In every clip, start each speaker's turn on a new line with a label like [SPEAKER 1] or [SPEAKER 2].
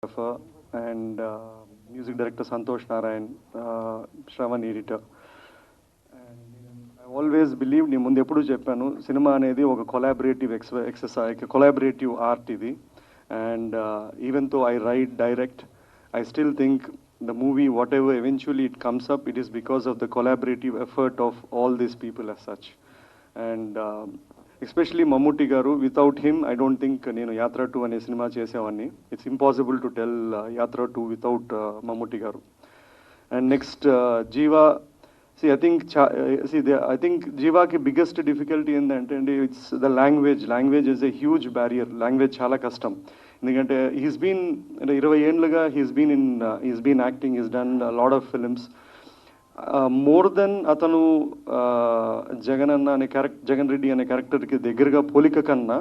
[SPEAKER 1] cinematographer and music director Santosh Narayan, Shravan editor. And I always believed నేను ముందు ఎప్పుడు చెప్పాను సినిమా అనేది ఒక కొలాబరేటివ్ ఎక్సర్సైజ్ కొలాబరేటివ్ ఆర్ట్ ఇది అండ్ ఈవెన్ తో I right direct I still think the movie, whatever eventually it comes up, it is because of the collaborative effort of all these people as such. And especially Mammootty Garu, without him, I don't think నేను యాత్ర 2 అనే cinema చేసేవాడిని. It's impossible to tell యాత్ర 2 without Mammootty Garu. And next, Jiva, see, I think Jivaకి biggest difficulty ఏంటంటే it's the language. Language is a huge barrier. Language చాలా కష్టం. ఎందుకంటే he's been 20 ఏళ్ళుగా he's been acting, he's done lot of films. More than అతను జగన్ రెడ్డి అనే క్యారెక్టర్కి దగ్గరగా పోలిక కన్నా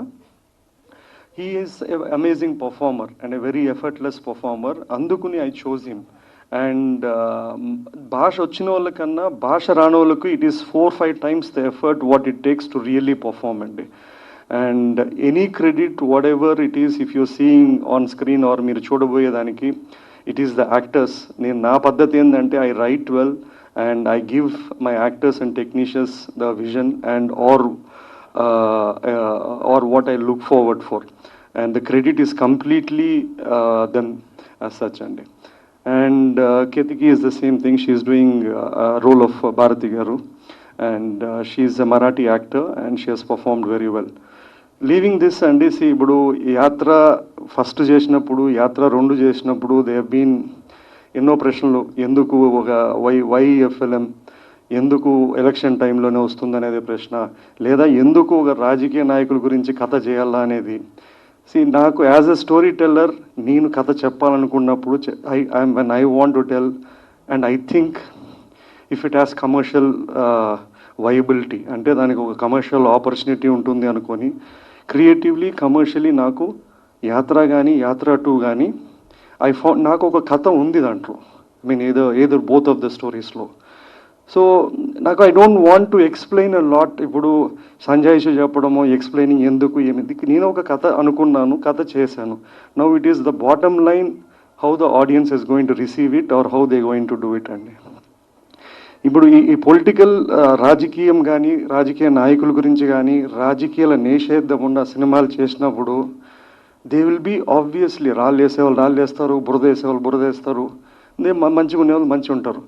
[SPEAKER 1] he is amazing performer and a very effortless performer. అందుకుని ఐ చోజ్ హిమ్. అండ్ భాష వచ్చిన వాళ్ళకన్నా భాష రాని వాళ్ళకు it is 4-5 times the effort what it takes to really perform అండి. And any credit whatever it is if you're seeing on screen or మీరు చూడబోయేదానికి it is the actors. నేను నా పద్ధతి ఏంటంటే I write well and I give my actors and technicians the vision and or what I look forward for, and the credit is completely them as such అండి. And Ketiki is the same thing. She is doing a role of Bharati Garu and she is a Marathi actor and she has performed very well. Leaving this అండి, ఇప్పుడు యాత్ర first చేసినప్పుడు యాత్ర 2 చేసినప్పుడు they have been ఎన్నో ప్రశ్నలు. ఎందుకు ఒక వై ఎఫ్ఎల్ఎం, ఎందుకు ఎలక్షన్ టైంలోనే వస్తుందనేది ప్రశ్న, లేదా ఎందుకు ఒక రాజకీయ నాయకుల గురించి కథ చేయాలా అనేది. నాకు యాజ్ అ స్టోరీ టెల్లర్ నేను కథ చెప్పాలనుకున్నప్పుడు when I want to tell and I think if it has commercial viability, అంటే దానికి ఒక కమర్షియల్ ఆపర్చునిటీ ఉంటుంది అనుకొని క్రియేటివ్లీ కమర్షియలీ నాకు యాత్ర కానీ యాత్ర 2 కానీ నాకు ఒక కథ ఉంది దాంట్లో. ఏదో బోత్ ఆఫ్ ద స్టోరీస్లో. సో నాకు I don't want to explain a lot. ఇప్పుడు సంజయ్ చెప్పడమో ఎక్స్ప్లెయినింగ్ ఎందుకు ఏమిది, నేను ఒక కథ అనుకున్నాను, కథ చేశాను. Now it is the bottom line how the audience is going to receive it or how they going to do it అండి. ఇప్పుడు ఈ పొలిటికల్ రాజకీయం కానీ రాజకీయ నాయకుల గురించి కానీ రాజకీయాల నిషేధం ఉన్న సినిమాలు చేసినప్పుడు దే విల్ బీ ఆబ్వియస్లీ రాళ్ళు వేసేవాళ్ళు రాళ్ళు వేస్తారు, బురద వేసేవాళ్ళు బురద వేస్తారు, మంచిగా ఉండేవాళ్ళు మంచిగా ఉంటారు.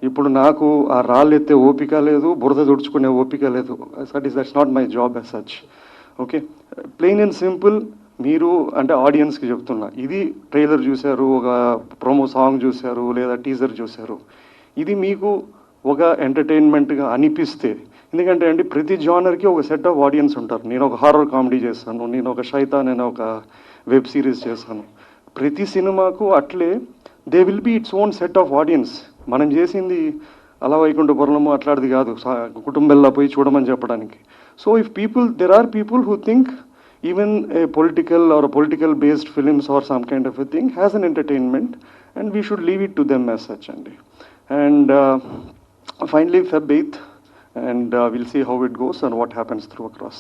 [SPEAKER 1] ఇప్పుడు నాకు ఆ రాళ్ళు ఎత్తే ఓపిక లేదు, బురద తుడుచుకునే ఓపిక లేదు. That's not my job as such. Okay, plain and simple. మీరు అంటే ఆడియన్స్కి చెప్తున్నా, ఇది ట్రైలర్ చూశారు, ఒక ప్రోమో సాంగ్ చూశారు, లేదా టీజర్ చూశారు, ఇది మీకు ఒక ఎంటర్టైన్మెంట్గా అనిపిస్తే, ఎందుకంటే అండి ప్రతి జానర్కి ఒక సెట్ ఆఫ్ ఆడియన్స్ ఉంటారు. నేను ఒక హారర్ కామెడీ చేస్తాను, నేను ఒక శైతాన్ అనే ఒక వెబ్ సిరీస్ చేస్తాను. ప్రతి సినిమాకు అట్లే they will be its own set of audience. మనం చేసింది అలా వైకుంఠపురము అట్లాంటిది కాదు, కుటుంబంలో పోయి చూడమని చెప్పడానికి. So if there are people who think even a political based films or some kind of a thing has an entertainment, and we should leave it to them as such. And finally Feb 8th, and we'll see how it goes and what happens through across.